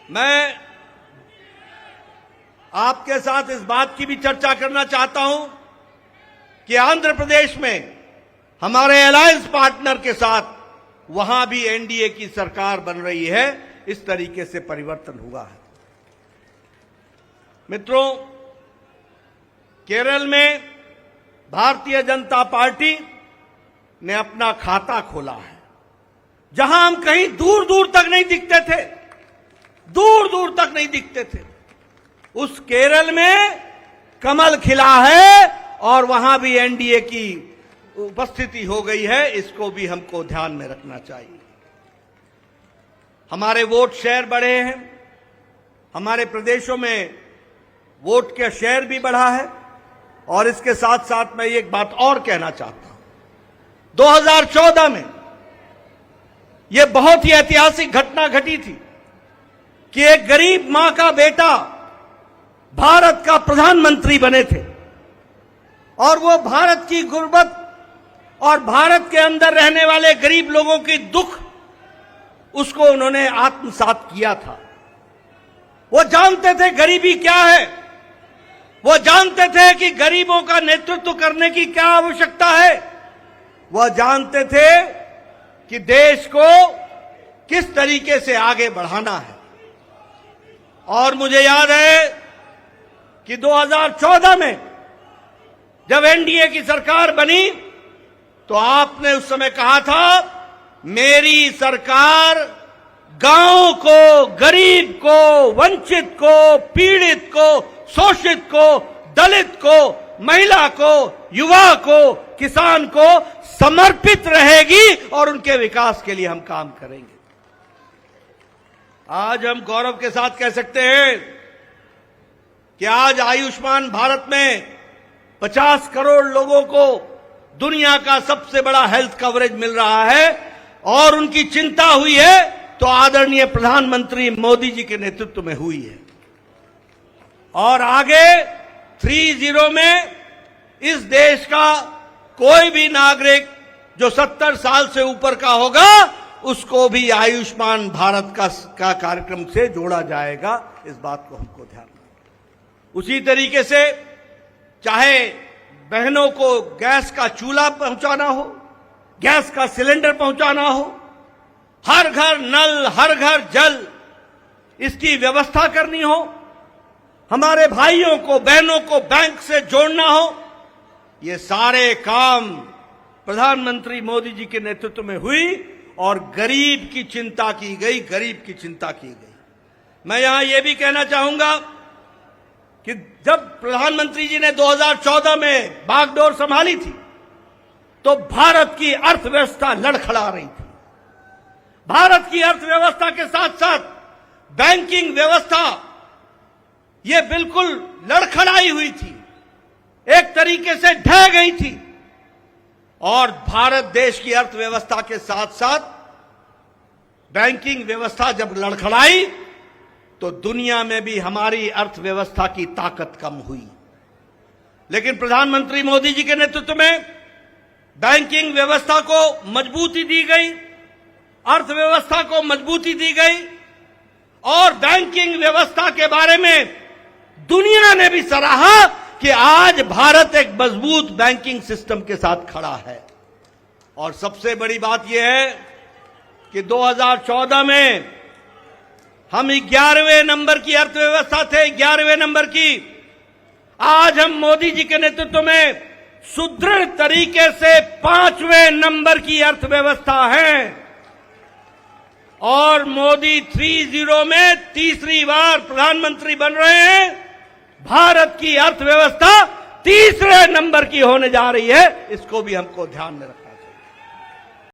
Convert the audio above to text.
मैं आपके साथ इस बात की भी चर्चा करना चाहता हूं कि आंध्र प्रदेश में हमारे अलायंस पार्टनर के साथ वहां भी एनडीए की सरकार बन रही है। इस तरीके से परिवर्तन हुआ है। मित्रों, केरल में भारतीय जनता पार्टी ने अपना खाता खोला है। जहां हम कहीं दूर दूर तक नहीं दिखते थे, दूर दूर तक नहीं दिखते थे, उस केरल में कमल खिला है और वहां भी एनडीए की उपस्थिति हो गई है। इसको भी हमको ध्यान में रखना चाहिए। हमारे वोट शेयर बढ़े हैं। हमारे प्रदेशों में वोट का शेयर भी बढ़ा है। और इसके साथ साथ मैं एक बात और कहना चाहता हूं। 2014 में यह बहुत ही ऐतिहासिक घटना घटी थी कि एक गरीब मां का बेटा भारत का प्रधानमंत्री बने थे और वो भारत की गुर्बत और भारत के अंदर रहने वाले गरीब लोगों की दुख उसको उन्होंने आत्मसात किया था। वो जानते थे गरीबी क्या है। वो जानते थे कि गरीबों का नेतृत्व करने की क्या आवश्यकता है। वह जानते थे कि देश को किस तरीके से आगे बढ़ाना है। और मुझे याद है कि 2014 में जब एनडीए की सरकार बनी तो आपने उस समय कहा था, मेरी सरकार गांव को, गरीब को, वंचित को, पीड़ित को, शोषित को, दलित को, महिला को, युवा को, किसान को समर्पित रहेगी और उनके विकास के लिए हम काम करेंगे। आज हम गौरव के साथ कह सकते हैं कि आज आयुष्मान भारत में 50 करोड़ लोगों को दुनिया का सबसे बड़ा हेल्थ कवरेज मिल रहा है। और उनकी चिंता हुई है तो आदरणीय प्रधानमंत्री मोदी जी के नेतृत्व में हुई है। और आगे 30 में इस देश का कोई भी नागरिक जो 70 साल से ऊपर का होगा उसको भी आयुष्मान भारत का कार्यक्रम से जोड़ा जाएगा। इस बात को हमको ध्यान रखना। उसी तरीके से चाहे बहनों को गैस का चूल्हा पहुंचाना हो, गैस का सिलेंडर पहुंचाना हो, हर घर नल, हर घर जल, इसकी व्यवस्था करनी हो, हमारे भाइयों को, बहनों को बैंक से जोड़ना हो, ये सारे काम प्रधानमंत्री मोदी जी के नेतृत्व में हुई और गरीब की चिंता की गई, गरीब की चिंता की गई। मैं यहां यह भी कहना चाहूंगा कि जब प्रधानमंत्री जी ने 2014 में बागडोर संभाली थी तो भारत की अर्थव्यवस्था लड़खड़ा रही थी। भारत की अर्थव्यवस्था के साथ साथ बैंकिंग व्यवस्था ये बिल्कुल लड़खड़ाई हुई थी, एक तरीके से ढह गई थी। और भारत देश की अर्थव्यवस्था के साथ साथ बैंकिंग व्यवस्था जब लड़खड़ाई तो दुनिया में भी हमारी अर्थव्यवस्था की ताकत कम हुई। लेकिन प्रधानमंत्री मोदी जी के नेतृत्व में बैंकिंग व्यवस्था को मजबूती दी गई, अर्थव्यवस्था को मजबूती दी गई और बैंकिंग व्यवस्था के बारे में दुनिया ने भी सराहा कि आज भारत एक मजबूत बैंकिंग सिस्टम के साथ खड़ा है। और सबसे बड़ी बात यह है कि 2014 में हम 11वें नंबर की अर्थव्यवस्था थे, 11वें नंबर की। आज हम मोदी जी के नेतृत्व में सुदृढ़ तरीके से 5वें नंबर की अर्थव्यवस्था है। और मोदी 30 में तीसरी बार प्रधानमंत्री बन रहे हैं। भारत की अर्थव्यवस्था तीसरे नंबर की होने जा रही है। इसको भी हमको ध्यान में रखना।